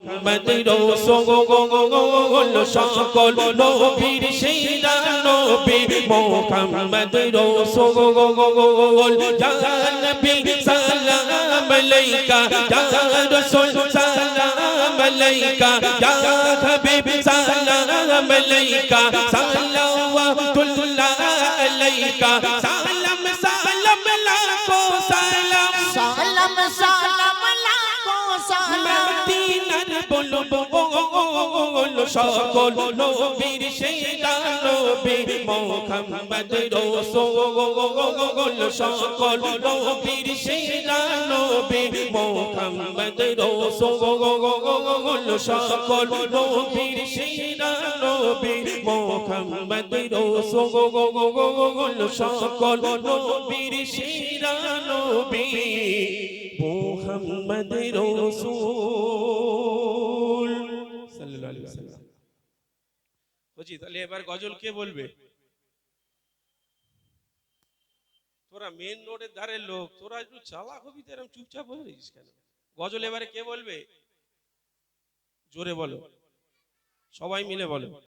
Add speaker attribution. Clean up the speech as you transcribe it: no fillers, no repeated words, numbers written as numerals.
Speaker 1: মুহাম্মদ রাসূল সকল নবীর সেরা নবী মুহাম্মদ রাসূল ইয়া নবী সালাম আলাইকা ইয়া রাসূল সালাম আলাইকা ইয়া হাবিব সালাম আলাইকা সালাওয়াতুল্লাহ আলাইকা সালাম সালাম লাখো সালাম
Speaker 2: সালাম সালাম লাখো সালাম
Speaker 1: মদিনার বলবো সকল নবীর সেরা নবী মুহাম্মদ রাসূল সকল নবীর সেরা নবী মুহাম্মদ রাসূল সকল নবীর সেরা নবী মুহাম্মদ রাসূল সকল নবীর সেরা নবী মুহাম্মদ রাসূল সাল্লাল্লাহু আলাইহি ওয়াসাল্লাম। বুঝি তাহলে এবার গজল কে বলবে? তোরা মেন রোডের ধারে লোক, তোরা একটু চালাক হবি তো এরকম চুপচাপ হয়ে রইছিস কেন? গজল এবারে কে বলবে? জোরে বলো, সবাই মিলে বলো।